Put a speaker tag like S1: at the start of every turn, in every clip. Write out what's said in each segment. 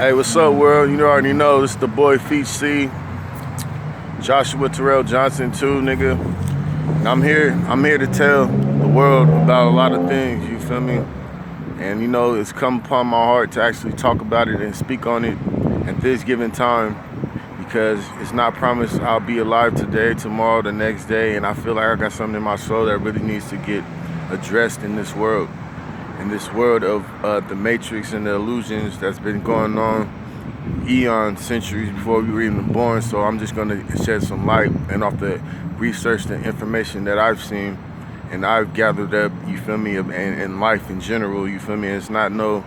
S1: Hey, what's up, world? You already know, this is the boy Feach C, Joshua Terrell Johnson too, nigga. And I'm here to tell the world about a lot of things, you feel me? And it's come upon my heart to actually talk about it and speak on it at this given time, because it's not promised I'll be alive today, tomorrow, the next day, and I feel like I got something in my soul that really needs to get addressed in this world. In this world of the matrix and the illusions that's been going on eons, centuries before we were even born. So I'm just gonna shed some light and off the research and information that I've seen and I've gathered up, you feel me, and life in general, you feel me. It's not no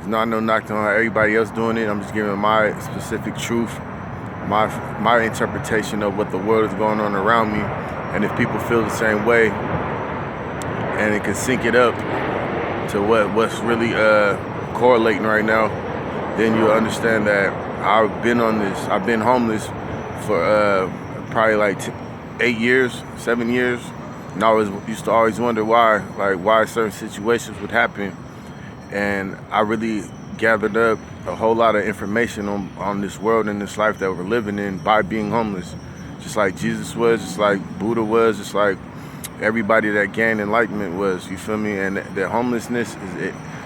S1: knock on how everybody else doing it. I'm just giving my specific truth, my interpretation of what the world is going on around me. And if people feel the same way and it can sync it up to what's really correlating right now, then you'll understand that I've been homeless for probably like 8 years, 7 years, and I used to always wonder why certain situations would happen. And I really gathered up a whole lot of information on this world and this life that we're living in by being homeless, just like Jesus was, just like Buddha was, just like everybody that gained enlightenment was, you feel me? And the homelessness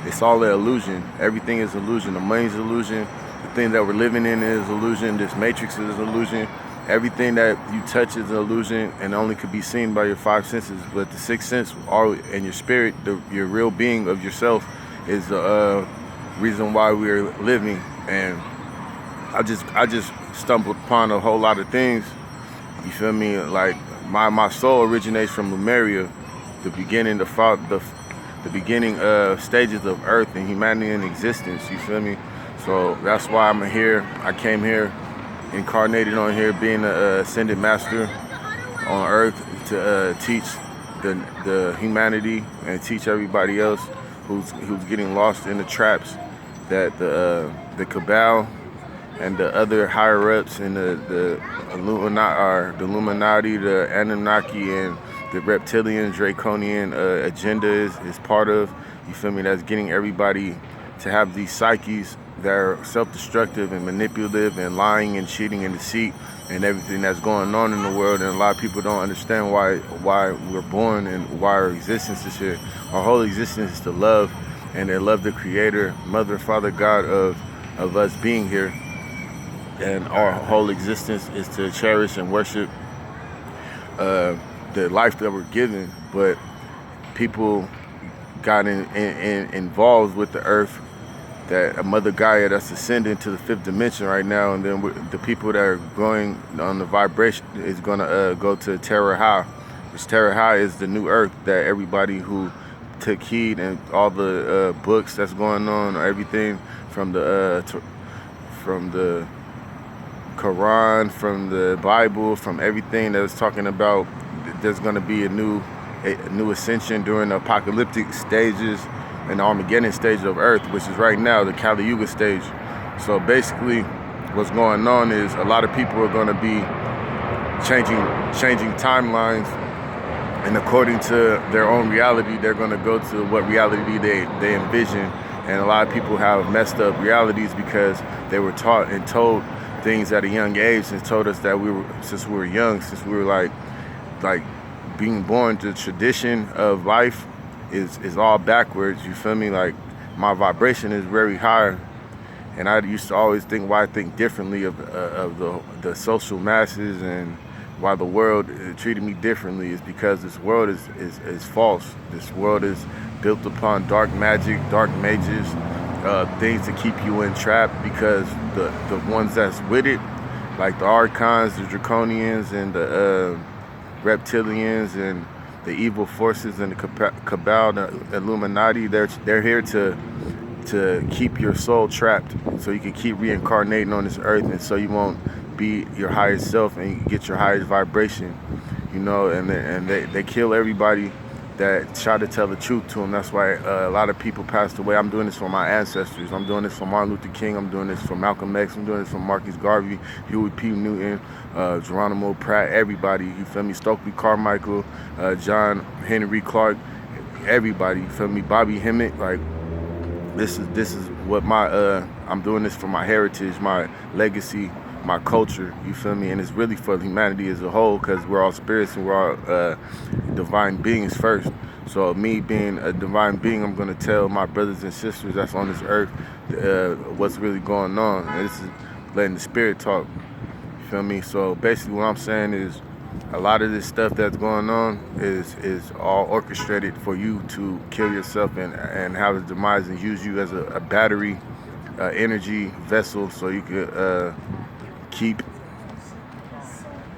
S1: it's all an illusion. Everything is illusion. The money's illusion. The thing that we're living in is illusion. This matrix is illusion. Everything that you touch is an illusion and only could be seen by your five senses. But the sixth sense, and your spirit, your real being of yourself, is the reason why we're living. And I just stumbled upon a whole lot of things. You feel me? Like my soul originates from Lemuria, the beginning, the beginning stages of Earth and humanity and existence. You feel me? So that's why I'm here. I came here, incarnated on here, being an ascended master on Earth to teach the humanity and teach everybody else who's getting lost in the traps that the cabal and the other higher ups and the Illuminati, the Anunnaki, and the reptilian, draconian agenda is part of. You feel me? That's getting everybody to have these psyches that are self-destructive and manipulative and lying and cheating and deceit and everything that's going on in the world. And a lot of people don't understand why we're born and why our existence is here. Our whole existence is to love, and to love the Creator, Mother, Father, God of us being here. And our whole existence is to cherish and worship the life that we're given. But people got involved with the earth, that a Mother Gaia that's ascending to the fifth dimension right now, and then the people that are going on the vibration is going to go to Terra High, which Terra High is the new earth that everybody who took heed and all the books that's going on, or everything from the Quran, from the Bible, from everything that is talking about there's going to be a new ascension during the apocalyptic stages and the Armageddon stage of Earth, which is right now the Kali Yuga stage. So basically what's going on is a lot of people are going to be changing timelines, and according to their own reality, they're going to go to what reality they envision. And a lot of people have messed up realities because they were taught and told things at a young age, and told us that since we were young, since we were like being born, the tradition of life is all backwards. You feel me? Like, my vibration is very high, and I used to always think why I think differently of the social masses, and why the world treated me differently is because this world is false. This world is built upon dark magic, dark mages, things to keep you entrapped, because the ones that's with it, like the Archons, the Draconians, and the reptilians, and the evil forces, and the cabal, the Illuminati, they're here to keep your soul trapped, so you can keep reincarnating on this earth, and so you won't be your highest self and you can get your highest vibration, and they kill everybody that try to tell the truth to them. That's why a lot of people passed away. I'm doing this for my ancestors. I'm doing this for Martin Luther King. I'm doing this for Malcolm X. I'm doing this for Marcus Garvey, Huey P. Newton, Geronimo Pratt, everybody, you feel me? Stokely Carmichael, John Henry Clark, everybody, you feel me? Bobby Hemmett, like, This is what I'm doing this for my heritage, my legacy, my culture. You feel me? And it's really for humanity as a whole, because we're all spirits and we're all divine beings first. So me being a divine being, I'm gonna tell my brothers and sisters that's on this earth what's really going on. And this is letting the spirit talk. You feel me? So basically, what I'm saying is, a lot of this stuff that's going on is all orchestrated for you to kill yourself and have a demise and use you as a battery, energy vessel, so you could keep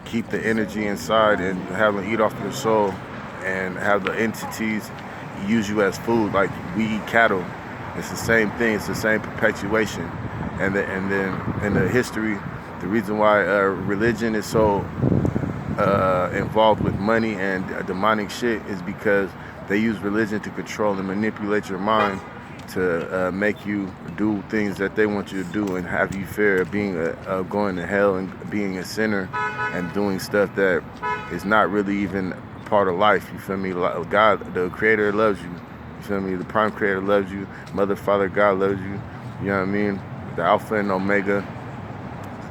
S1: keep the energy inside and have them eat off your soul, and have the entities use you as food, like we eat cattle. It's the same thing. It's the same perpetuation. And then in the history, the reason why religion is so involved with money and demonic shit is because they use religion to control and manipulate your mind to make you do things that they want you to do, and have you fear of being going to hell and being a sinner and doing stuff that is not really even part of life. You feel me? God, the Creator, loves you. You feel me? The Prime Creator loves you. Mother, Father, God loves you. You know what I mean? The Alpha and Omega,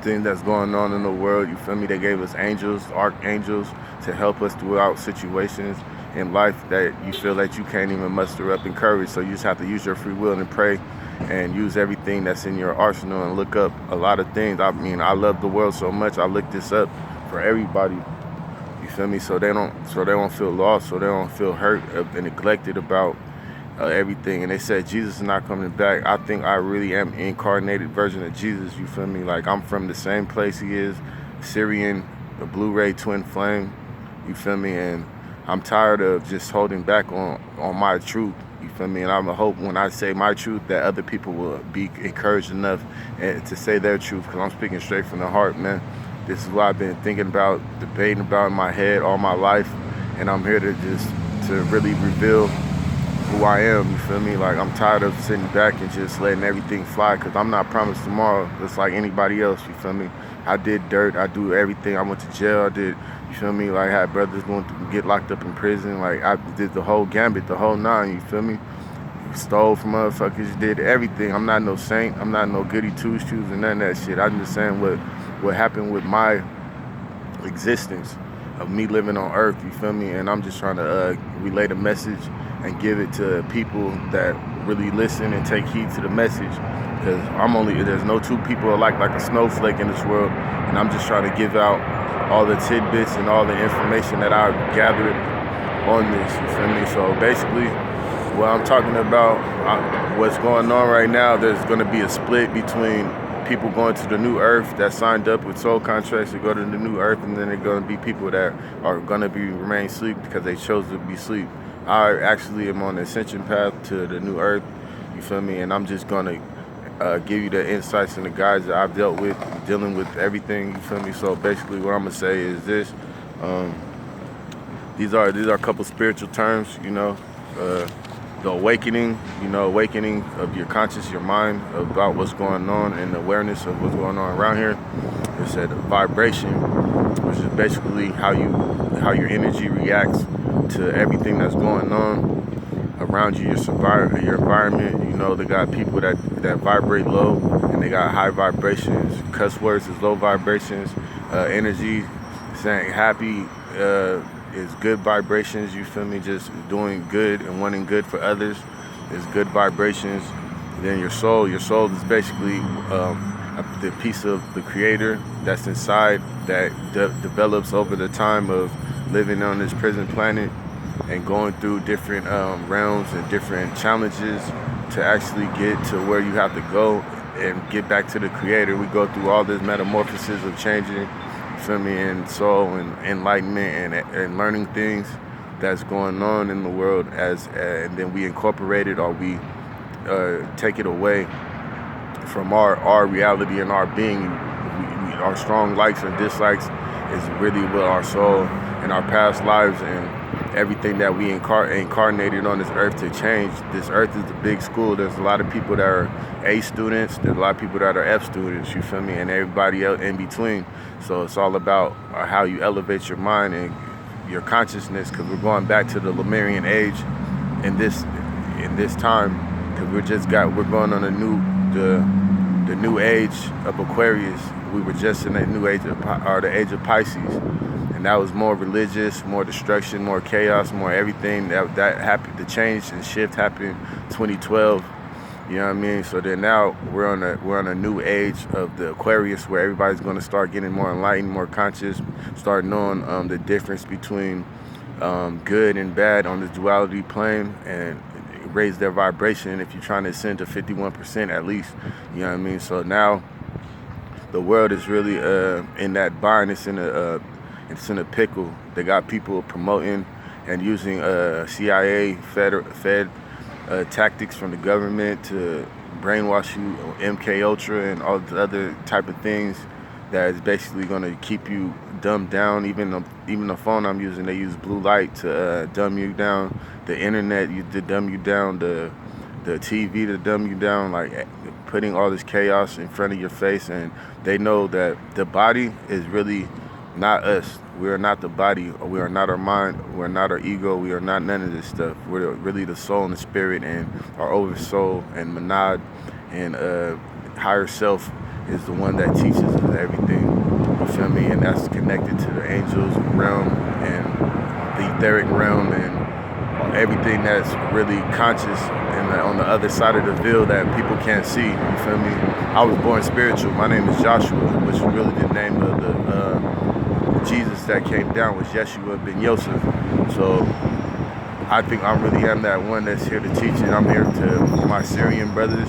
S1: thing that's going on in the world. You feel me? They gave us angels, archangels, to help us throughout situations in life that you feel that you can't even muster up in courage. So you just have to use your free will and pray, and use everything that's in your arsenal, and look up a lot of things. I mean, I love the world so much. I looked this up for everybody. You feel me? So they don't feel lost, so they don't feel hurt and neglected about everything. And they said Jesus is not coming back. I think I really am an incarnated version of Jesus. You feel me? Like, I'm from the same place he is, Syrian, the Blu-ray twin flame. You feel me? And I'm tired of just holding back on my truth. You feel me? And I'm a hope when I say my truth that other people will be encouraged enough to say their truth, because I'm speaking straight from the heart, man. This is what I've been thinking about, debating about in my head all my life, and I'm here to really reveal who I am. You feel me? Like, I'm tired of sitting back and just letting everything fly, because I'm not promised tomorrow just like anybody else. You feel me? I did dirt. I do everything. I went to jail. I did, you feel me? Like, I had brothers going to get locked up in prison. Like, I did the whole gambit, the whole nine. You feel me? Stole from motherfuckers, did everything. I'm not no saint. I'm not no goody two shoes and none of that shit. I'm just saying what happened with my existence of me living on earth. You feel me? And I'm just trying to relay the message and give it to people that really listen and take heed to the message, because there's no two people alike like a snowflake in this world, and I'm just trying to give out all the tidbits and all the information that I've gathered on this. You feel me? So basically, what I'm talking about, what's going on right now, there's going to be a split between people going to the new earth that signed up with soul contracts to go to the new earth, and then there's going to be people that are going to remain asleep because they chose to be asleep. I actually am on the ascension path to the new earth. You feel me? And I'm just going to give you the insights and the guides that I've dealt with, dealing with everything. You feel me? So basically, what I'm going to say is this. These are a couple spiritual terms, you know. The awakening, awakening of your conscious, your mind, about what's going on, and the awareness of what's going on around here. It's a vibration, which is basically how your energy reacts to everything that's going on around you, your environment. You know, they got people that vibrate low, and they got high vibrations. Cuss words is low vibrations. Energy, saying happy, is good vibrations. You feel me? Just doing good and wanting good for others is good vibrations. Then your soul is basically the piece of the Creator that's inside, that develops over the time of living on this prison planet and going through different realms and different challenges to actually get to where you have to go and get back to the Creator. We go through all this metamorphosis of changing, feel me, and soul and enlightenment and learning things that's going on in the world, and then we incorporate it, or we take it away from our reality and our being. Our strong likes and dislikes is really what our soul and our past lives and everything that we incarnated on this earth to change. This earth is the big school. There's a lot of people that are A students. There's a lot of people that are F students, you feel me, and everybody else in between. So it's all about how you elevate your mind and your consciousness, because we're going back to the Lemurian age in this time, because we're going on the new age of Aquarius. We were just in the new age the age of Pisces, and that was more religious, more destruction, more chaos, more everything. That happened. The change and shift happened 2012. You know what I mean? So then now we're on a new age of the Aquarius, where everybody's going to start getting more enlightened, more conscious, start knowing the difference between good and bad on the duality plane, and raise their vibration if you're trying to ascend to 51% at least. You know what I mean? So now the world is really in that bind. It's in a pickle. They got people promoting and using CIA, Fed tactics from the government to brainwash you on MK Ultra and all the other type of things that is basically going to keep you dumbed down. Even the phone I'm using, they use blue light to dumb you down. The internet to dumb you down. The TV to dumb you down. Like putting all this chaos in front of your face, and they know that the body is really not us. We are not the body. We are not our mind. We are not our ego. We are not none of this stuff. We're really the soul and the spirit, and our oversoul and monad and higher self is the one that teaches us everything. You feel me? And that's connected to the angels realm and the etheric realm and everything that's really conscious and on the other side of the veil that people can't see. You feel me? I was born spiritual. My name is Joshua, which is really the name of the Jesus that came down was Yeshua ben Yosef. So I think I really am that one that's here to teach it. I'm here to my Syrian brothers,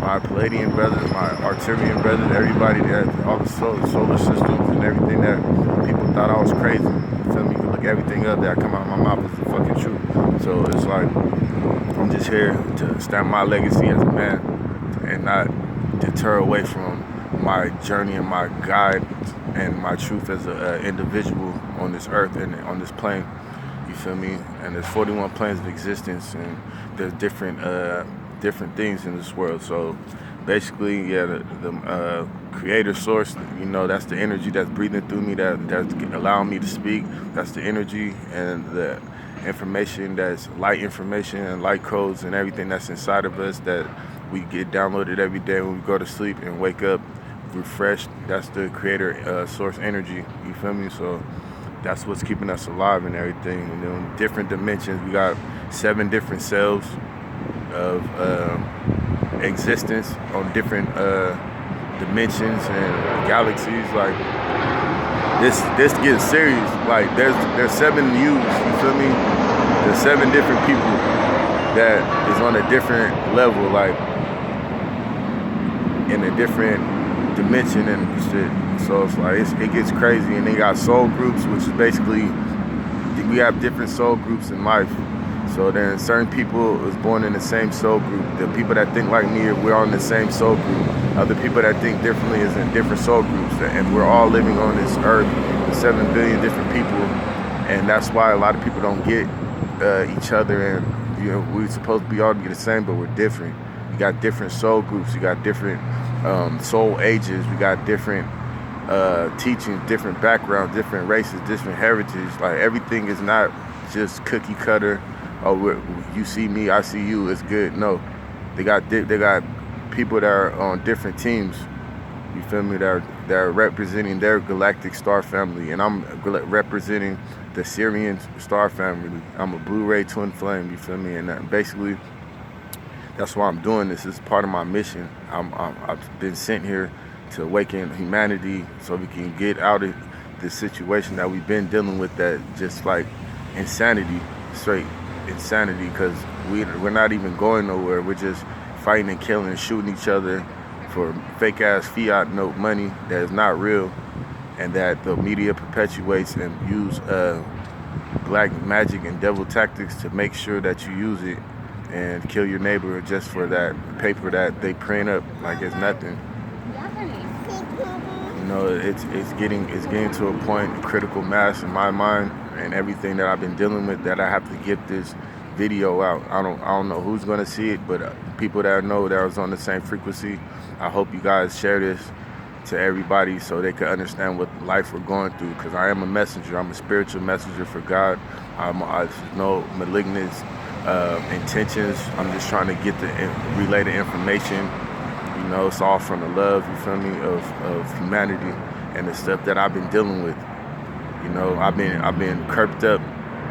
S1: my Palladian brothers, my Arcturian brothers, everybody that all the solar systems and everything that people thought I was crazy. You feel me? You can look everything up that come out of my mouth is the fucking truth. So it's like I'm just here to stamp my legacy as a man and not deter away from my journey and my guide and my truth as an individual on this earth and on this plane. You feel me? And there's 41 planes of existence, and there's different things in this world. So basically, yeah, the creator source, you know, that's the energy that's breathing through me, that's allowing me to speak. That's the energy and the information that's light information and light codes and everything that's inside of us that we get downloaded every day when we go to sleep and wake up refreshed. That's the creator source energy. You feel me? So that's what's keeping us alive and everything. And then different dimensions. We got 7 different cells of existence on different dimensions and galaxies. Like this gets serious. Like there's 7 yous. You feel me? There's 7 different people that is on a different level, like in a different dimension and shit. So it's like it gets crazy. And they got soul groups, which is basically we have different soul groups in life. So then certain people is born in the same soul group. The people that think like me, we're on the same soul group. Other people that think differently is in different soul groups. And we're all living on this earth with 7 billion different people. And that's why a lot of people don't get each other. And you know, we're supposed to be all the same, but we're different. You got different soul groups. You got different soul ages. We got different teachings, different backgrounds, different races, different heritage. Like everything is not just cookie cutter. Oh, you see me, I see you. It's good. No, they got people that are on different teams. You feel me? That are representing their galactic star family, and I'm representing the Syrian star family. I'm a Blu-ray twin flame. You feel me? And basically, that's why I'm doing this. It's part of my mission. I've been sent here to awaken humanity so we can get out of this situation that we've been dealing with, that just like insanity, straight insanity, because we're not even going nowhere. We're just fighting and killing and shooting each other for fake ass fiat note money that is not real, and that the media perpetuates and use black magic and devil tactics to make sure that you use it and kill your neighbor just for that paper that they print up like it's nothing. You know, it's getting to a point of critical mass in my mind and everything that I've been dealing with, that I have to get this video out. I don't know who's gonna see it, but people that I know that was on the same frequency, I hope you guys share this to everybody so they can understand what life we're going through, because I am a messenger. I'm a spiritual messenger for God. There's no malignance intentions. I'm just trying to relay the information. You know, it's all from the love, you feel me, of humanity and the stuff that I've been dealing with. You know, I've been curved up,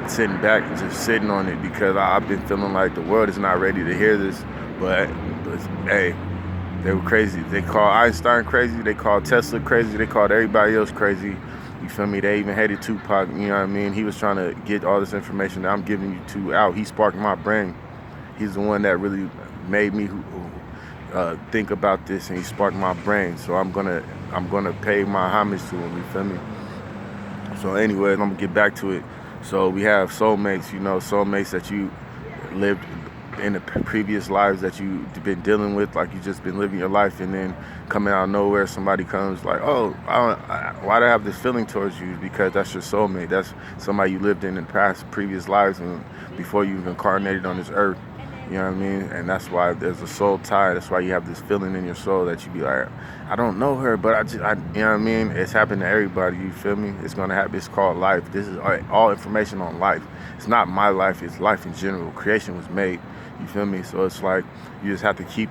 S1: sitting back and just sitting on it because I've been feeling like the world is not ready to hear this. But hey, they were crazy. They called Einstein crazy. They called Tesla crazy. They called everybody else crazy. You feel me? They even hated Tupac. You know what I mean? He was trying to get all this information that I'm giving you to out. He sparked my brain. He's the one that really made me think about this, and he sparked my brain. So I'm gonna pay my homage to him. You feel me? So anyways, I'm gonna get back to it. So we have soulmates. You know, soulmates that you lived in the previous lives that you've been dealing with, like you just been living your life, and then coming out of nowhere, somebody comes like, oh, why do I have this feeling towards you? Because that's your soulmate. That's somebody you lived in past previous lives and before you incarnated on this earth. You know what I mean? And that's why there's a soul tie. That's why you have this feeling in your soul that you be like, I don't know her, but you know what I mean? It's happened to everybody, you feel me? It's gonna happen. It's called life. This is all information on life. It's not my life, it's life in general. Creation was made, you feel me? So it's like, you just have to keep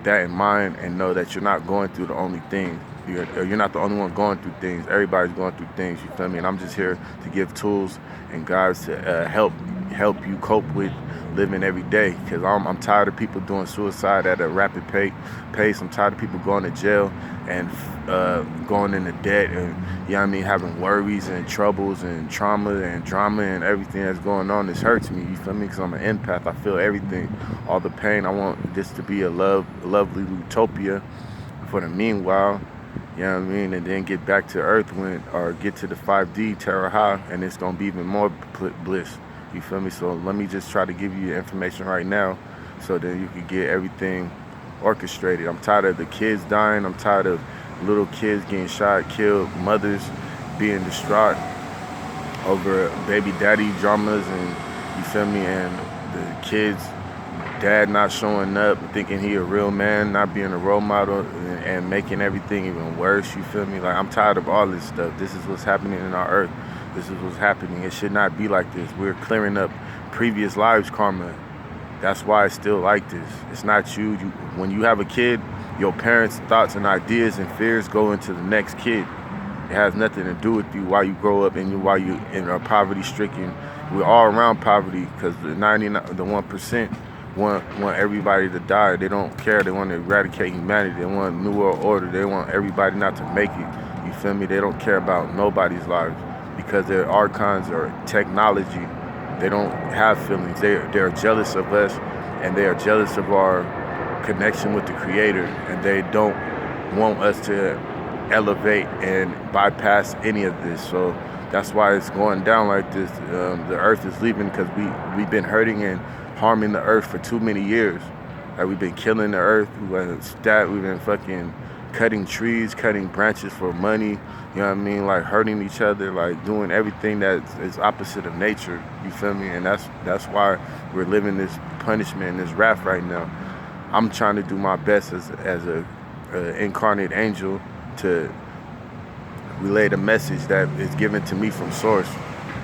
S1: that in mind and know that you're not going through the only thing. You're not the only one going through things. Everybody's going through things, you feel me? And I'm just here to give tools and guides to help you cope with living every day, because I'm tired of people doing suicide at a rapid pace. I'm tired of people going to jail and going into debt, and you know what I mean, having worries and troubles and trauma and drama and everything that's going on. This hurts me, you feel me? Because I'm an empath. I feel everything, all the pain. I want this to be a lovely utopia for the meanwhile. You know what I mean? And then get back to Earth or get to the 5D Terra High, and it's gonna be even more bliss. You feel me? So let me just try to give you information right now so that you can get everything orchestrated. I'm tired of the kids dying. I'm tired of little kids getting shot, killed, mothers being distraught over baby daddy dramas, and you feel me? And the kids, dad not showing up, thinking he a real man, not being a role model, and making everything even worse. You feel me? Like, I'm tired of all this stuff. This is what's happening in our earth. This is what's happening. It should not be like this. We're clearing up previous lives karma. That's why it's still like this. It's not you. When you have a kid, your parents' thoughts and ideas and fears go into the next kid. It has nothing to do with you while you grow up and while you in a poverty-stricken. We're all around poverty because the 1% want everybody to die. They don't care. They want to eradicate humanity. They want a new world order. They want everybody not to make it. You feel me? They don't care about nobody's lives, because their archons or technology, they don't have feelings. They're jealous of us, and they are jealous of our connection with the Creator, and they don't want us to elevate and bypass any of this. So that's why it's going down like this. The earth is leaving because we've been hurting and harming the earth for too many years. Like, we've been killing the earth. We've been fucking cutting trees, cutting branches for money. You know what I mean? Like, hurting each other, like doing everything that is opposite of nature. You feel me? And that's why we're living this punishment and this wrath right now. I'm trying to do my best as a incarnate angel to relay the message that is given to me from source.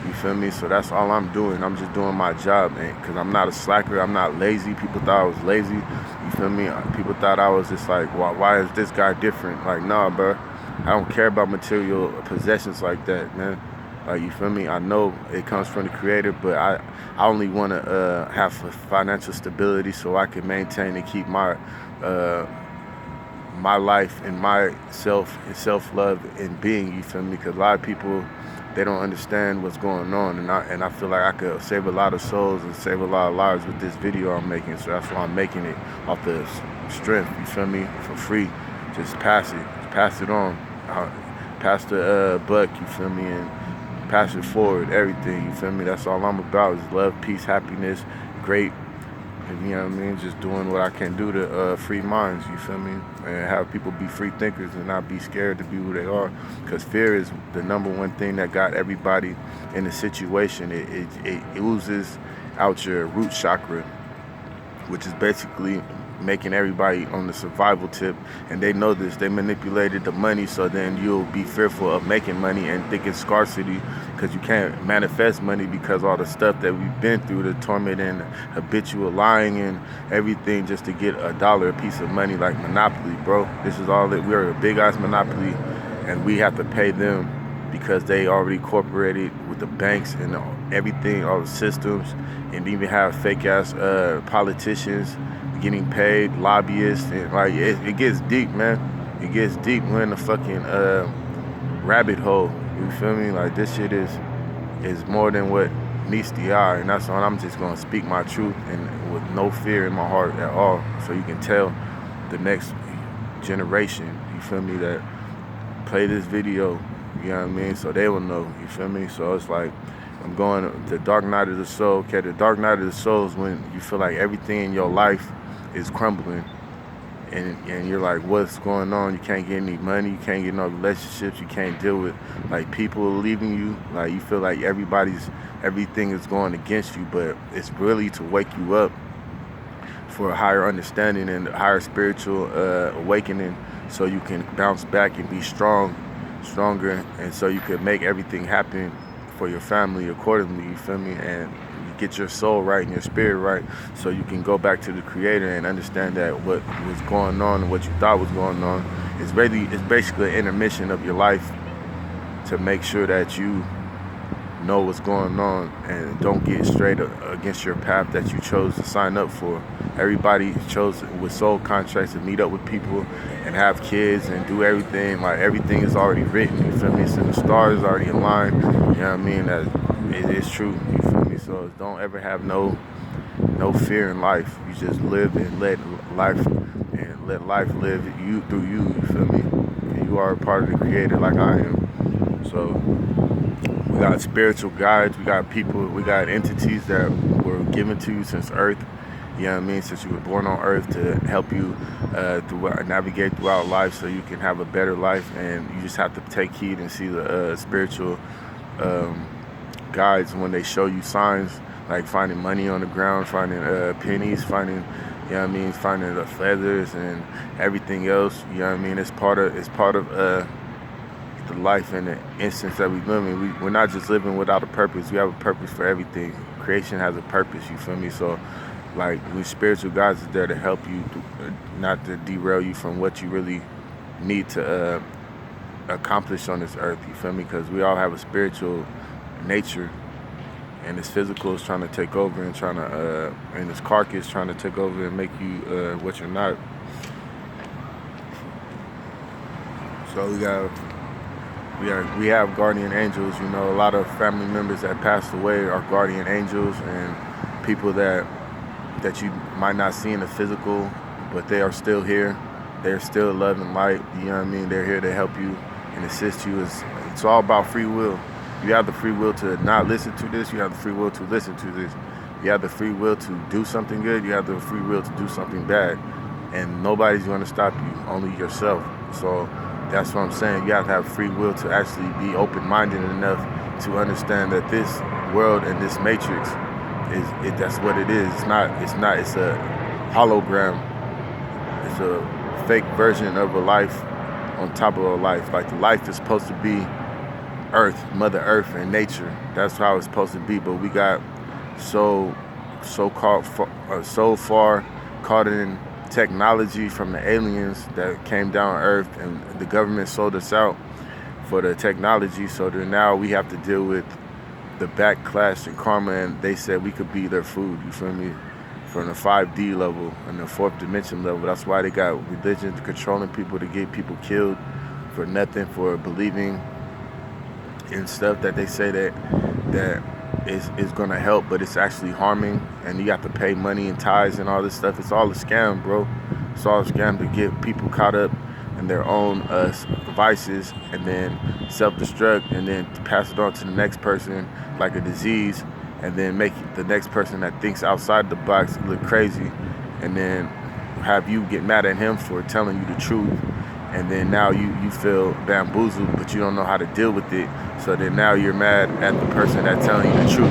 S1: You feel me? So that's all I'm doing. I'm just doing my job, man, because I'm not a slacker. I'm not lazy. People thought I was lazy. You feel me? People thought I was just like, why is this guy different? Like, nah, bro. I don't care about material possessions like that, man. Like, you feel me? I know it comes from the Creator, but I only want to have financial stability so I can maintain and keep my life and my self-love and being, you feel me? Because a lot of people, they don't understand what's going on, and I feel like I could save a lot of souls and save a lot of lives with this video I'm making. So that's why I'm making it off the strength, you feel me? For free. Just pass it on. Pass the buck, you feel me? And pass it forward, everything, you feel me? That's all I'm about, is love, peace, happiness, great, and, you know what I mean? Just doing what I can do to free minds, you feel me? And have people be free thinkers and not be scared to be who they are. Because fear is the number one thing that got everybody in a situation. It oozes out your root chakra, which is basically making everybody on the survival tip, and they know this. They manipulated the money, so then you'll be fearful of making money and think it's scarcity, because you can't manifest money because all the stuff that we've been through, the torment and habitual lying and everything, just to get $1 a piece of money, like Monopoly, bro. This is all that we're a big ass monopoly, and we have to pay them because they already incorporated with the banks and everything, all the systems, and even have fake ass politicians getting paid, lobbyists, and like it gets deep, man. It gets deep. We're in the fucking rabbit hole. You feel me? Like this shit is more than what meets the eye, and that's why I'm just gonna speak my truth and with no fear in my heart at all, so you can tell the next generation. You feel me? That play this video. You know what I mean? So they will know. You feel me? So it's like I'm going the dark night of the soul. Okay, the dark night of the soul is when you feel like everything in your life is crumbling, and you're like, what's going on? You can't get any money, you can't get no relationships, you can't deal with like people leaving you. Like you feel like everything is going against you, but it's really to wake you up for a higher understanding and a higher spiritual awakening, so you can bounce back and be stronger, and so you can make everything happen for your family accordingly. You feel me? And get your soul right and your spirit right, so you can go back to the Creator and understand that what was going on and what you thought was going on is basically an intermission of your life, to make sure that you know what's going on and don't get straight against your path that you chose to sign up for. Everybody chose with soul contracts to meet up with people and have kids and do everything. Like everything is already written. You feel me? So the stars already aligned. You know what I mean? That it's true. You feel me? So don't ever have no fear in life. You just live and let life live you through you. You feel me? And you are a part of the Creator, like I am. So we got spiritual guides, we got people, we got entities that were given to you since Earth. You know what I mean? Since you were born on Earth, to help you navigate throughout life, so you can have a better life. And you just have to take heed and see the spiritual guides when they show you signs, like finding money on the ground, finding pennies, finding, you know what I mean, finding the feathers and everything else. You know what I mean? It's part of the life and the instance that we live in. We're not just living without a purpose. We have a purpose for everything. Creation has a purpose. You feel me? So like, we spiritual guides is there to help you, not to derail you from what you really need to accomplish on this earth. You feel me? Because we all have a spiritual nature, and this physical is trying to take over and and this carcass trying to take over and make you what you're not. So we have guardian angels. You know, a lot of family members that passed away are guardian angels, and people that you might not see in the physical, but they are still here. They're still love and light. You know what I mean? They're here to help you and assist you. It's all about free will. You have the free will to not listen to this. You have the free will to listen to this. You have the free will to do something good. You have the free will to do something bad. And nobody's going to stop you, only yourself. So that's what I'm saying. You have to have free will to actually be open-minded enough to understand that this world and this matrix that's what it is. It's a hologram. It's a fake version of a life on top of a life. Like, the life is supposed to be Earth, Mother Earth, and nature. That's how it's supposed to be. But we got so far caught in technology from the aliens that came down Earth, and the government sold us out for the technology. So that now we have to deal with the backlash and karma, and they said we could be their food. You feel me? From the 5D level and the 4th dimension level. That's why they got religion controlling people, to get people killed for nothing, for believing in stuff that they say that is gonna help, but it's actually harming, and you have to pay money and tithes and all this stuff. It's all a scam, bro. It's all a scam to get people caught up in their own vices, and then self-destruct, and then pass it on to the next person like a disease, and then make the next person that thinks outside the box look crazy, and then have you get mad at him for telling you the truth. And then now you feel bamboozled, but you don't know how to deal with it. So then now you're mad at the person that's telling you the truth.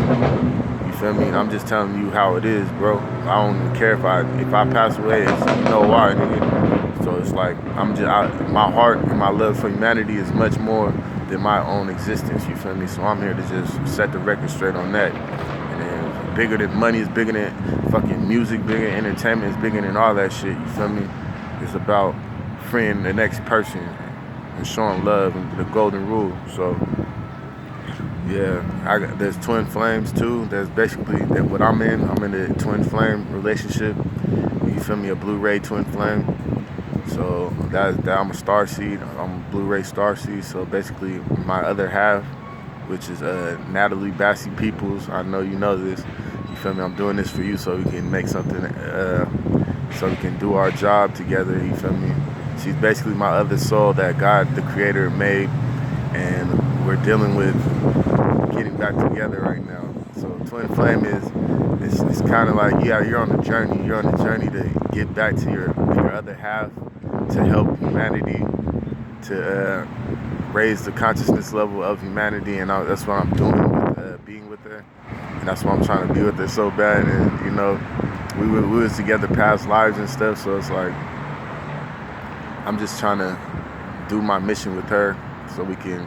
S1: You feel me? I'm just telling you how it is, bro. I don't even care if I pass away. You know why, nigga. So it's like my heart and my love for humanity is much more than my own existence. You feel me? So I'm here to just set the record straight on that. And then bigger than money is bigger than fucking music, bigger than entertainment is bigger than all that shit. You feel me? It's about freeing the next person and showing love and the golden rule. So. Yeah, there's twin flames too. That's basically what I'm in. I'm in a twin flame relationship. You feel me? A Blu-ray twin flame. So that I'm a star seed. I'm a Blu-ray star seed. So basically, my other half, which is Natalie Bassey Peoples. I know you know this. You feel me? I'm doing this for you so we can make something. So we can do our job together. You feel me? She's basically my other soul that God, the Creator, made, and we're dealing with getting back together right now. So twin flame is it's kind of like, yeah, you're on a journey. You're on a journey to get back to your other half, to help humanity, to raise the consciousness level of humanity, and that's what I'm doing with being with her, and that's why I'm trying to be with her so bad. And you know, we was together past lives and stuff, so it's like I'm just trying to do my mission with her so we can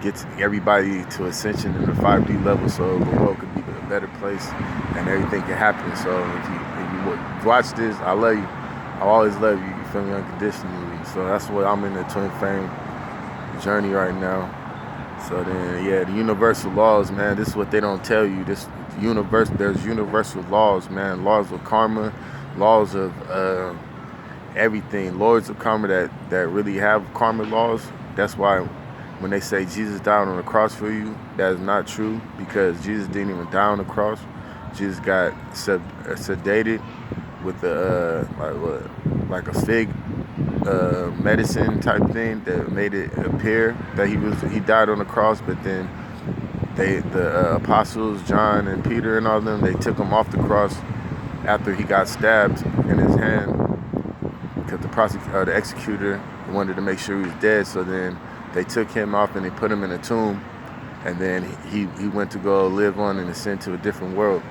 S1: get everybody to ascension in the 5D level, so the world could be a better place and everything can happen. So if you watch this, I love you. I'll always love you. You feel me? Unconditionally. So that's what I'm in the twin flame journey right now. So then, yeah, the universal laws, man. This is what they don't tell you. There's universal laws, man. Laws of karma, laws of everything. Lords of karma that really have karma laws. That's why when they say Jesus died on the cross for you, that is not true, because Jesus didn't even die on the cross. Jesus got sedated with like a fig medicine type thing that made it appear that he died on the cross. But then the apostles John and Peter and all of them, they took him off the cross after he got stabbed in his hand, because the executor wanted to make sure he was dead. So then they took him off and they put him in a tomb, and then he went to go live on and ascend to a different world.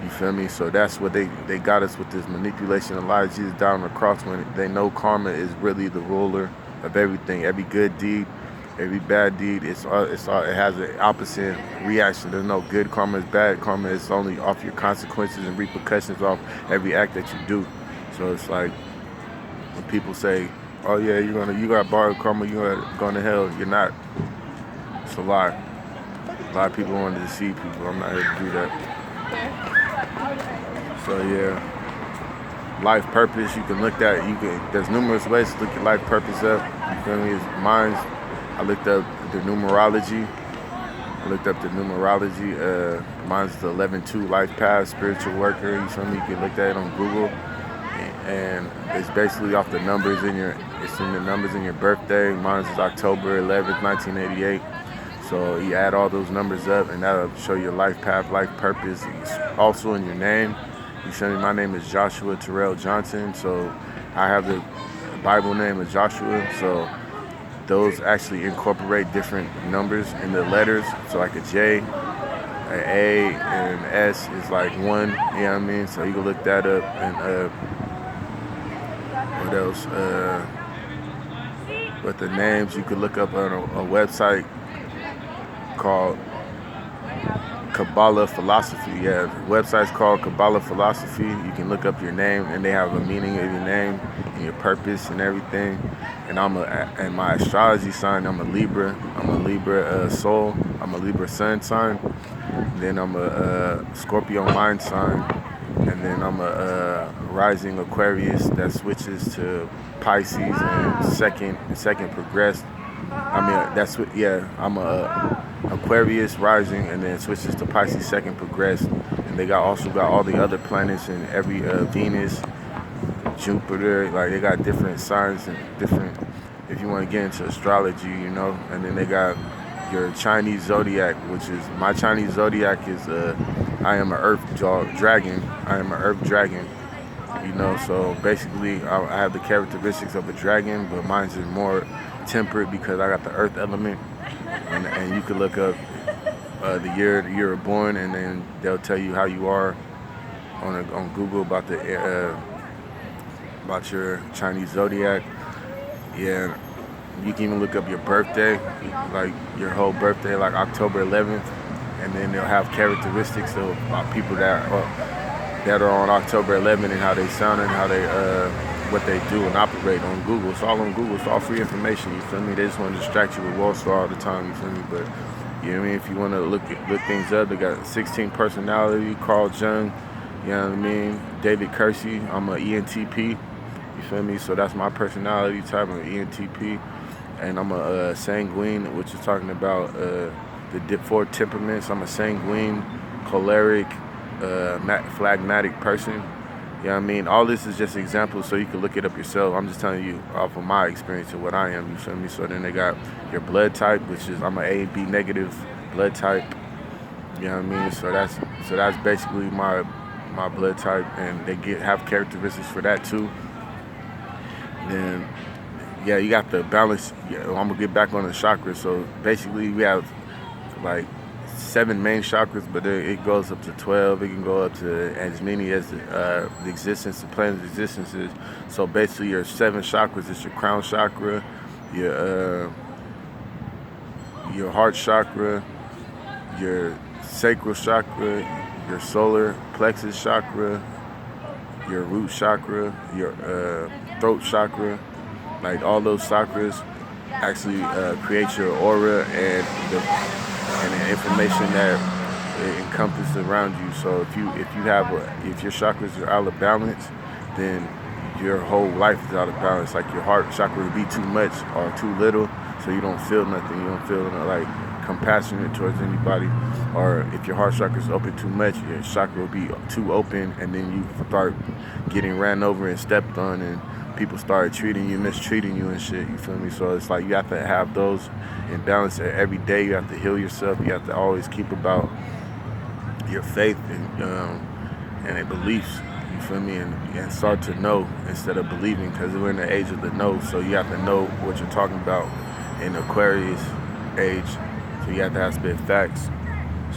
S1: You feel me? So that's what they got us with this manipulation of lies. Jesus died on the cross when they know karma is really the ruler of everything. Every good deed, every bad deed, it has an opposite reaction. There's no good karma is bad. Karma is only off your consequences and repercussions off every act that you do. So it's like when people say, oh yeah, you got borrowed karma, you're going to hell. You're not. It's a lie. A lot of people want to deceive people. I'm not here to do that. So yeah, life purpose. You can look at. There's numerous ways to look your life purpose up. You feel me? Mine's. I looked up the numerology. Mine's the 11-2 life path, spiritual worker. You feel me? You can look at it on Google. And it's basically off the numbers it's in the numbers in your birthday. Mine is October 11th, 1988. So you add all those numbers up, and that'll show your life path, life purpose. It's also in your name. You feel me? My name is Joshua Terrell Johnson. So I have the Bible name of Joshua. So those actually incorporate different numbers in the letters. So like a J, an A, and an S is like 1. You know what I mean? So you can look that up. And what else? But the names you could look up on a website called Kabbalah Philosophy. Yeah, the website's called Kabbalah Philosophy. You can look up your name, and they have a meaning of your name and your purpose and everything. And and my astrology sign, I'm a Libra. I'm a Libra soul. I'm a Libra sun sign. Then I'm a Scorpio mind sign. And then I'm a rising Aquarius that switches to Pisces and second progressed. I'm a Aquarius rising and then switches to Pisces second progressed. And they also got all the other planets and every Venus, Jupiter, like they got different signs and different, if you want to get into astrology, you know. And then they got your Chinese zodiac, which is, my Chinese zodiac is I am an earth dragon. I am an earth dragon, you know. So basically I have the characteristics of a dragon, but mine's is more temperate because I got the earth element. And you could look up the year you were born, and then they'll tell you how you are on Google about about your Chinese zodiac. Yeah, you can even look up your birthday, like your whole birthday, like October 11th, and then they'll have characteristics of people that are on October 11th and how they sound and how they what they do and operate on Google. It's all on Google. It's all free information. You feel me? They just want to distract you with Wall Star all the time. You feel me? But you know what I mean? If you want to look things up, they got 16 personality, Carl Jung. You know what I mean? David Kersey. I'm an ENTP. You feel me? So that's my personality type. I'm an ENTP. And I'm a sanguine, which is talking about the four temperaments. I'm a sanguine, choleric, phlegmatic person. You know what I mean? All this is just examples so you can look it up yourself. I'm just telling you off of my experience and what I am, you feel me? So then they got your blood type, which is I'm an A and B negative blood type. You know what I mean? So that's basically my blood type, and they have characteristics for that too. Then yeah, you got the balance. Yeah, I'm gonna get back on the chakras. So basically we have like 7 main chakras, but it goes up to 12. It can go up to as many as the existence, the planet's existence is. So basically, your 7 chakras is your crown chakra, your heart chakra, your sacral chakra, your solar plexus chakra, your root chakra, your throat chakra. Like all those chakras actually create your aura and the information that encompasses around you. So if your chakras are out of balance, then your whole life is out of balance. Like your heart chakra would be too much or too little, so you don't feel nothing. You don't feel like compassionate towards anybody. Or if your heart chakra is open too much, your chakra will be too open, and then you start getting ran over and stepped on, and people start mistreating you and shit, you feel me? So it's like you have to have those in balance every day. You have to heal yourself. You have to always keep about your faith and beliefs, you feel me? And start to know instead of believing, because we're in the age of the know. So you have to know what you're talking about in Aquarius age. So you have to have spit facts.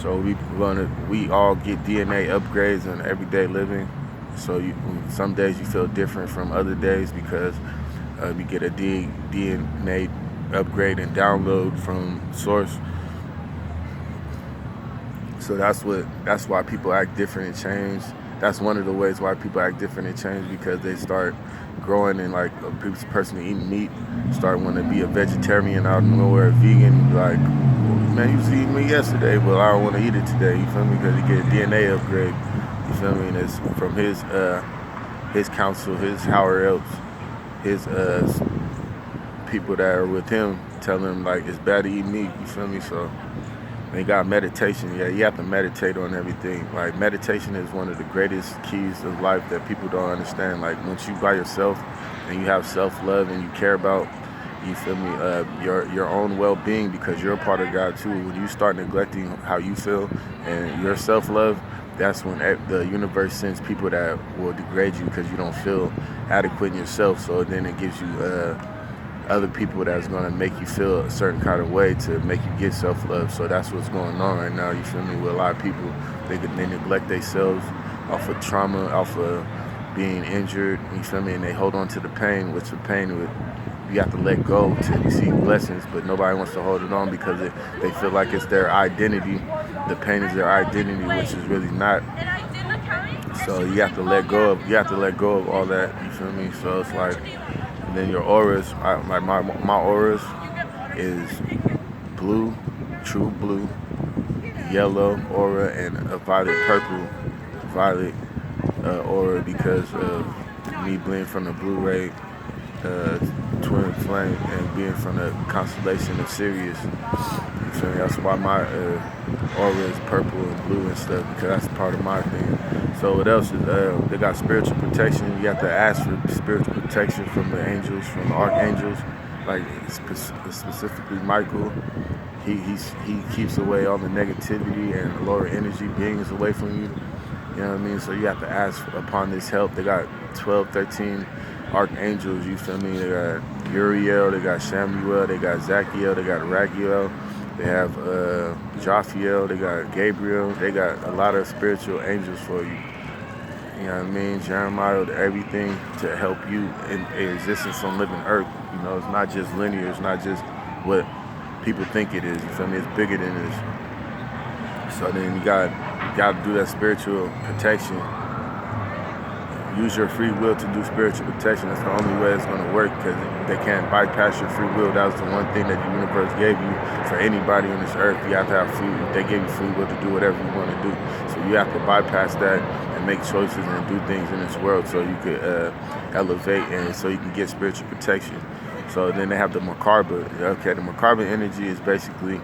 S1: So we all get DNA upgrades in everyday living. So some days you feel different from other days because we get a DNA upgrade and download from source. So that's why people act different and change. That's one of the ways why people act different and change, because they start growing and like a person eating meat, start wanting to be a vegetarian out of nowhere, vegan, like, man, you was eating meat yesterday, but I don't want to eat it today, you feel me? Because you get a DNA upgrade. You feel me? And it's from his counsel, his however else, his people that are with him telling him like it's bad to eat meat. You feel me? So they got meditation. Yeah, you have to meditate on everything. Like meditation is one of the greatest keys of life that people don't understand. Like once you by yourself and you have self-love and you care about, you feel me, your own well-being, because you're a part of God too. When you start neglecting how you feel and your self-love, that's when the universe sends people that will degrade you because you don't feel adequate in yourself. So then it gives you other people that's going to make you feel a certain kind of way to make you get self-love. So that's what's going on right now, you feel me, with a lot of people. They neglect themselves off of trauma, off of being injured, you feel me, and they hold on to the pain, which the pain you have to let go to receive blessings, but nobody wants to hold it on because they feel like it's their identity. The pain is their identity, which is really not. So you have to let go of all that, you feel me? So it's like, and then your auras, like my auras is blue, true blue, yellow aura, and a violet aura, because of me being from the blue ray twin flame and being from the constellation of Sirius. You feel me? That's why my aura is purple and blue and stuff, because that's part of my thing. So what else is they got spiritual protection. You have to ask for spiritual protection from the angels, from the archangels, like specifically Michael. He keeps away all the negativity and lower energy beings away from you. You know what I mean? So you have to ask upon this help. They got 12, 13 archangels, you feel me? They got Uriel, they got Shamuel, they got Zachiel, they got Raguel, They have Jophiel, they got Gabriel, they got a lot of spiritual angels for you. You know what I mean? Jeremiah, everything to help you in existence on living earth. You know, it's not just linear, it's not just what people think it is. You feel me? It's bigger than this. So then you got to do that spiritual protection. Use your free will to do spiritual protection. That's the only way it's going to work, because they can't bypass your free will. That was the one thing that the universe gave you for anybody on this earth. You have to have free. They gave you free will to do whatever you want to do. So you have to bypass that and make choices and do things in this world so you could elevate and so you can get spiritual protection. So then they have the Merkaba. Okay, the Merkaba energy is basically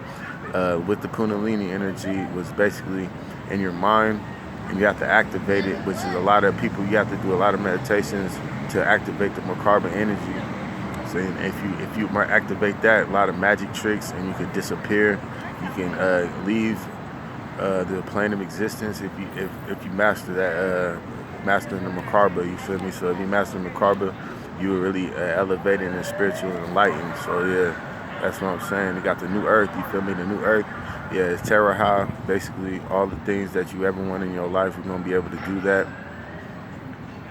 S1: with the Kundalini energy was basically in your mind. And you have to activate it, which is a lot of people. You have to do a lot of meditations to activate the Merkaba energy. So if you activate that, a lot of magic tricks, and you can disappear. You can leave the plane of existence if you master that, mastering the Merkaba. You feel me? So if you master the Merkaba, you are really elevated and spiritual and enlightened. So yeah, that's what I'm saying. You got the new earth. You feel me? The new earth. Yeah, it's Teraha. Basically, all the things that you ever want in your life, we're going to be able to do that.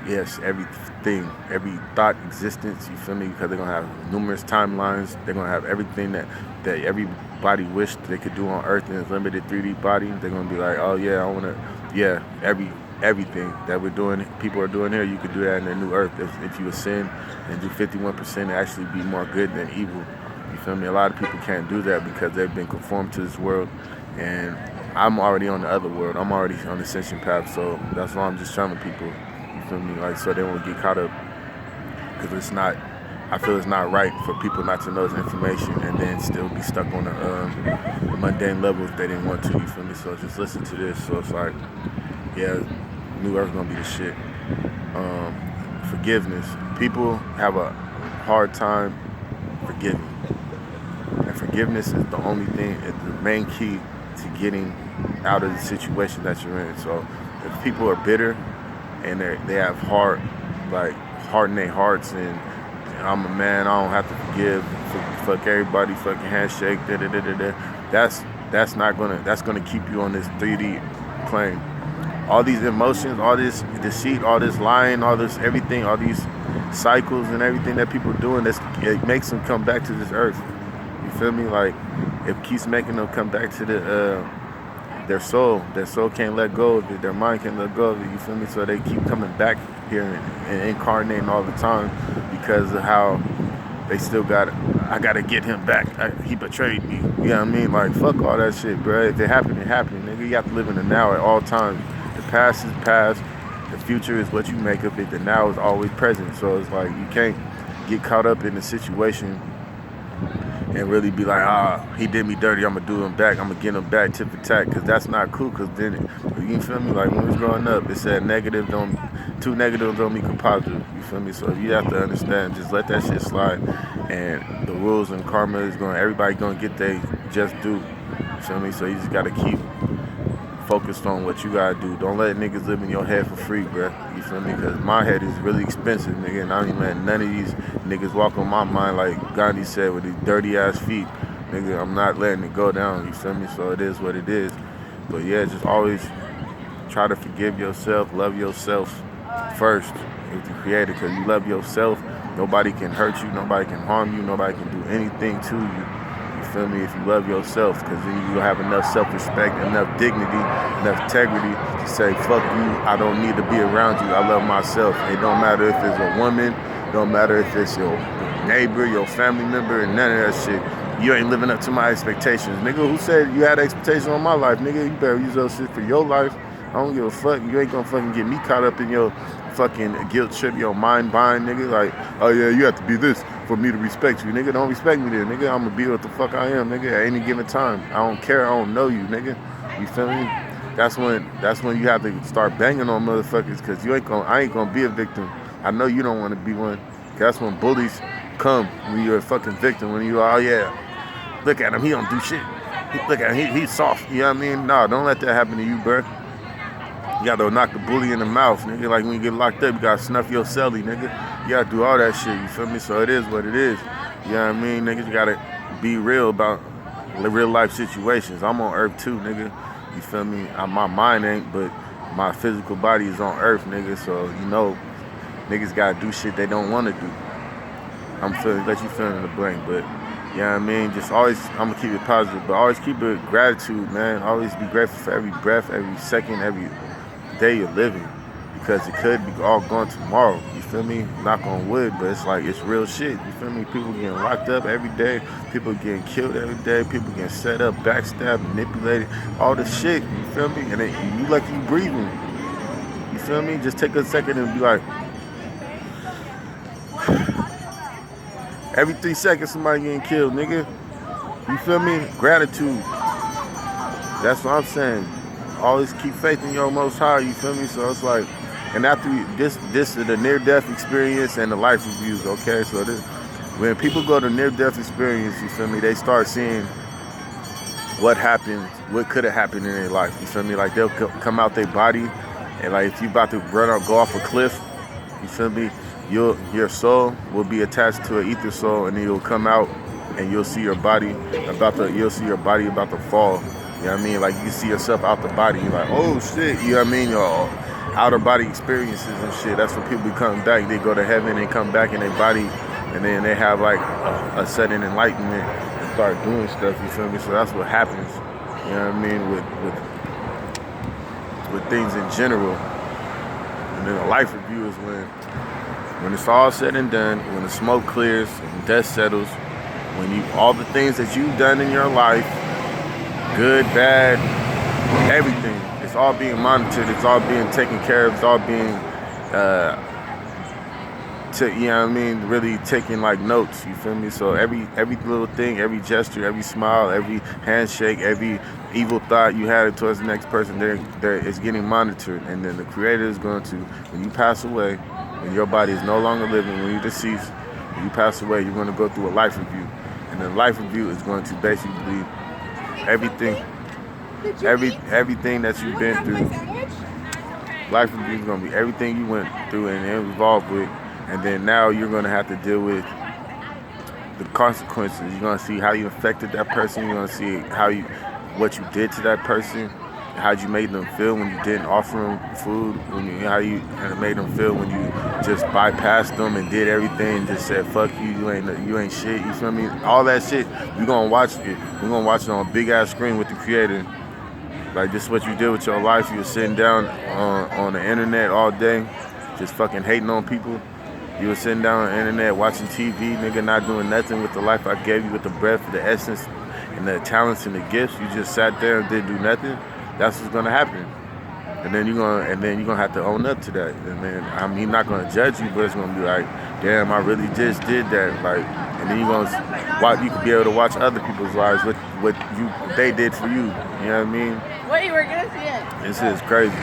S1: Yes, everything, every thought, existence, you feel me? Because they're going to have numerous timelines. They're going to have everything that everybody wished they could do on Earth in its limited 3D body. They're going to be like, oh, yeah, I want to, yeah, everything that we're doing, people are doing here, you could do that in the new Earth. If you ascend and do 51%, and actually be more good than evil. You feel me? A lot of people can't do that because they've been conformed to this world, and I'm already on the other world. I'm already on the ascension path, so that's why I'm just telling people. You feel me? Like, so they won't get caught up, because it's not. I feel it's not right for people not to know this information and then still be stuck on the mundane level if they didn't want to. You feel me? So just listen to this. So it's like, yeah, New Earth gonna be the shit. Forgiveness. People have a hard time forgiving. And forgiveness is the only thing, it's the main key to getting out of the situation that you're in. So if people are bitter and they have harden their hearts, and I'm a man, I don't have to forgive, fuck everybody, fucking handshake, that's gonna keep you on this 3D plane. All these emotions, all this deceit, all this lying, all this everything, all these cycles and everything that people are doing, it makes them come back to this earth. You feel me? Like, it keeps making them come back to their soul. Their soul can't let go of it. Their mind can't let go of it. You feel me? So they keep coming back here and incarnating all the time because of how they still I gotta get him back. He betrayed me. You know what I mean? Like, fuck all that shit, bro. If it happened, it happened. Nigga, you have to live in the now at all times. The past is past. The future is what you make of it. The now is always present. So it's like, you can't get caught up in the situation and really be like, he did me dirty, I'm gonna do him back, I'm gonna get him back tit for tat, because that's not cool. Because then, you feel me, like when we was growing up, it said two negatives don't equal positive. You feel me? So you have to understand, just let that shit slide, and the rules and karma is everybody gonna get they just due. You feel me? So you just gotta keep focused on what you gotta do. Don't let niggas live in your head for free, bruh. You feel me? Because my head is really expensive, nigga, and I don't even let none of these niggas walk on my mind like Gandhi said, with these dirty ass feet. Nigga, I'm not letting it go down, you feel me? So it is what it is. But yeah, just always try to forgive yourself, love yourself first with the creator, because you love yourself, nobody can hurt you, nobody can harm you, nobody can do anything to you. You feel me? If you love yourself, because then you have enough self-respect, enough dignity, enough integrity to say, fuck you, I don't need to be around you, I love myself. It don't matter if it's a woman, don't matter if it's your neighbor, your family member, and none of that shit. You ain't living up to my expectations. Nigga, who said you had expectations on my life? Nigga, you better use those shit for your life. I don't give a fuck. You ain't gonna fucking get me caught up in your fucking guilt trip, your mind bind, nigga. Like, oh yeah, you have to be this for me to respect you. Nigga, don't respect me then. Nigga, I'm gonna be what the fuck I am, nigga, at any given time. I don't care. I don't know you, nigga. You feel me? That's when you have to start banging on motherfuckers, because I ain't gonna be a victim. I know you don't want to be one. That's when bullies come, when you're a fucking victim, when you, oh yeah, look at him, he don't do shit. Look at him, he's soft, you know what I mean? No, don't let that happen to you, bro. You gotta knock the bully in the mouth, nigga. Like when you get locked up, you gotta snuff your celly, nigga. You gotta do all that shit, you feel me? So it is what it is. You know what I mean? Niggas gotta be real about real life situations. I'm on Earth too, nigga. You feel me? My mind ain't, but my physical body is on Earth, nigga. So you know, niggas gotta do shit they don't want to do. I'm feeling, let you fill in the blank, but you know what I mean? Just always, I'm gonna keep it positive, but always keep it gratitude, man. Always be grateful for every breath, every second, every day you're living, because it could be all gone tomorrow. You feel me? Knock on wood, but it's like, it's real shit. You feel me? People getting locked up every day. People getting killed every day. People getting set up, backstabbed, manipulated, all this shit. You feel me? And then you lucky you breathing. You feel me? Just take a second and be like, every 3 seconds somebody getting killed, nigga. You feel me? Gratitude. That's what I'm saying. Always keep faith in your Most High, you feel me? So it's like, and after this is the near-death experience and the life reviews, okay? So this, when people go to near-death experience, you feel me, they start seeing what happened, what could have happened in their life, you feel me? Like, they'll come out their body, and like, if you about to go off a cliff, you feel me? Your soul will be attached to an ether soul, and then you'll come out, and you'll see your body about to fall. You know what I mean? Like, you can see yourself out the body. You're like, oh shit. You know what I mean? Your outer body experiences and shit. That's when people be coming back. They go to heaven and come back in their body, and then they have like a sudden enlightenment and start doing stuff. You feel me? So that's what happens. You know what I mean? With things in general. And then a life review is when it's all said and done, when the smoke clears and dust settles, when all the things that you've done in your life, good, bad, everything, it's all being monitored, it's all being taken care of, it's all being, you know what I mean, really taking like notes, you feel me? So every little thing, every gesture, every smile, every handshake, every evil thought you had towards the next person, it's getting monitored. And then the Creator is going to, when you pass away, when your body is no longer living, when you deceased, when you pass away, you're going to go through a life review. And the life review is going to basically everything that you've been through. Life review is going to be everything you went through and involved with, and then now you're going to have to deal with the consequences. You're going to see how you affected that person. You're going to see what you did to that person, how you made them feel when you didn't offer them food, how you made them feel when you just bypassed them and did everything and just said fuck you, you ain't shit. You feel me? All that shit, we're gonna watch it. We're gonna watch it on a big ass screen with the Creator. Like, this is what you did with your life. You were sitting down on the internet all day, just fucking hating on people. You were sitting down on the internet watching TV, nigga, not doing nothing with the life I gave you, with the breath, the essence, and the talents and the gifts. You just sat there and didn't do nothing. That's what's gonna happen. And then you're gonna have to own up to that. And then he's not gonna judge you, but it's gonna be like, damn, I really just did that. Like, and then you can be able to watch other people's lives, what they did for you. You know what I mean?
S2: What, you were gonna see it?
S1: This is crazy.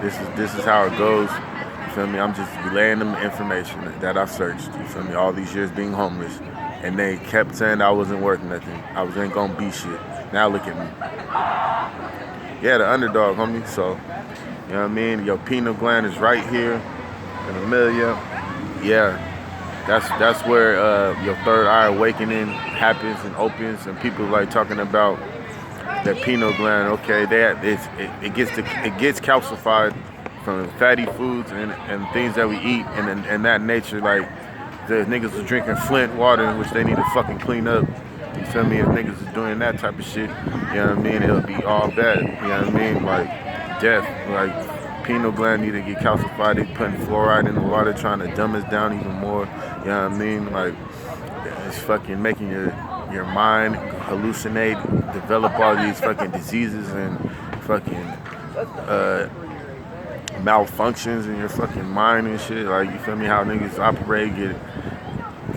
S1: This is how it goes. You feel me? I'm just relaying them information that I've searched. You feel me? All these years being homeless, and they kept saying I wasn't worth nothing. I wasn't gonna be shit. Now look at me. Yeah, the underdog, homie. So, you know what I mean? Your pineal gland is right here in the middle. Yeah, that's where your third eye awakening happens and opens, and people like talking about that pineal gland. Okay, it gets calcified from fatty foods and things that we eat and that nature. Like, the niggas was drinking Flint water, which they need to fucking clean up. You feel me? If niggas is doing that type of shit, you know what I mean? It'll be all bad. You know what I mean? Like, death. Like, pineal gland need to get calcified. They putting fluoride in the water, trying to dumb us down even more. You know what I mean? Like, it's fucking making your mind hallucinate, develop all these fucking diseases and fucking malfunctions in your fucking mind and shit. Like, you feel me? How niggas operate, get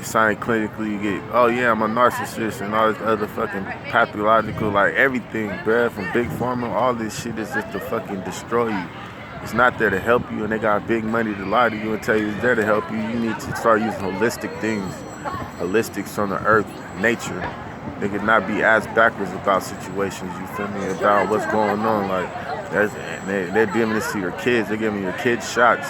S1: signed clinically, you get, oh yeah, I'm a narcissist and all this other fucking pathological, like everything, bruh, from Big Pharma. All this shit is just to fucking destroy you. It's not there to help you, and they got big money to lie to you and tell you it's there to help you. You need to start using holistic things, holistics from the earth, nature. They could not be ass backwards about situations, you feel me, about what's going on. Like, they're giving this to your kids. They're giving your kids shots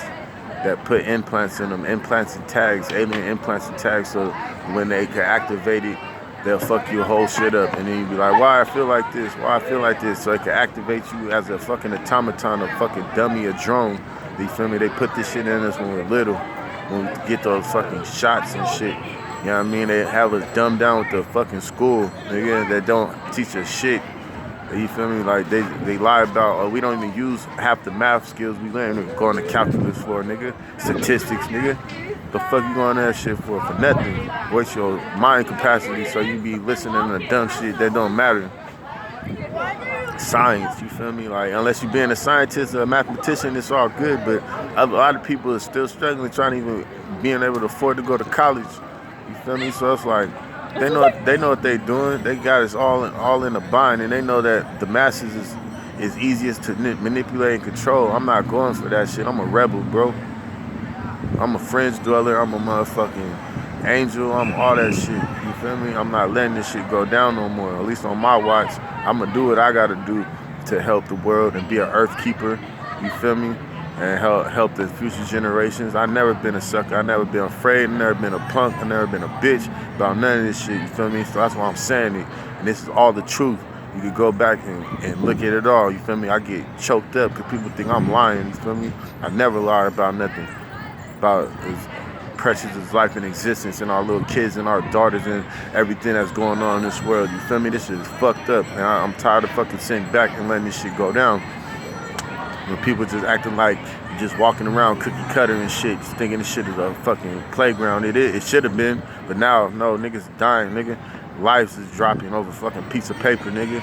S1: that put implants in them, implants and tags, alien implants and tags, so when they can activate it, they'll fuck your whole shit up. And then you be like, why I feel like this? Why I feel like this? So it can activate you as a fucking automaton, a fucking dummy, a drone. You feel me? They put this shit in us when we're little, when we get those fucking shots and shit. You know what I mean? They have us dumbed down with the fucking school, nigga, that don't teach us shit. You feel me? Like they lie about, we don't even use half the math skills we learn. We're going to calculus for, nigga. Statistics, nigga. The fuck you going to that shit for? For nothing. Waste your mind capacity so you be listening to dumb shit that don't matter. Science, you feel me? Like, unless you being a scientist or a mathematician, it's all good. But a lot of people are still struggling, trying to even being able to afford to go to college. You feel me? So it's like, they know what they doing. They got us all in a bind, and they know that the masses is easiest to manipulate and control. I'm not going for that shit. I'm a rebel, bro. I'm a fringe dweller. I'm a motherfucking angel. I'm all that shit. You feel me? I'm not letting this shit go down no more. At least on my watch, I'm gonna do what I gotta do to help the world and be an earth keeper. You feel me? And help the future generations. I never been a sucker. I never been afraid. I never been a punk. I never been a bitch about none of this shit. You feel me? So that's why I'm saying it. And this is all the truth. You could go back and look at it all. You feel me? I get choked up because people think I'm lying. You feel me? I never lie about nothing. About as precious as life and existence and our little kids and our daughters and everything that's going on in this world. You feel me? This shit is fucked up. And I'm tired of fucking sitting back and letting this shit go down. When people just acting like just walking around cookie cutter and shit, just thinking this shit is a fucking playground. It should have been, but now, no, niggas dying, nigga. Lives is dropping over fucking piece of paper, nigga.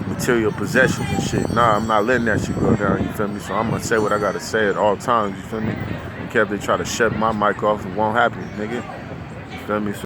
S1: Material possessions and shit. Nah, I'm not letting that shit go down, you feel me? So I'm gonna say what I gotta say at all times, you feel me? In case they try to shut my mic off, it won't happen, nigga. You feel me? So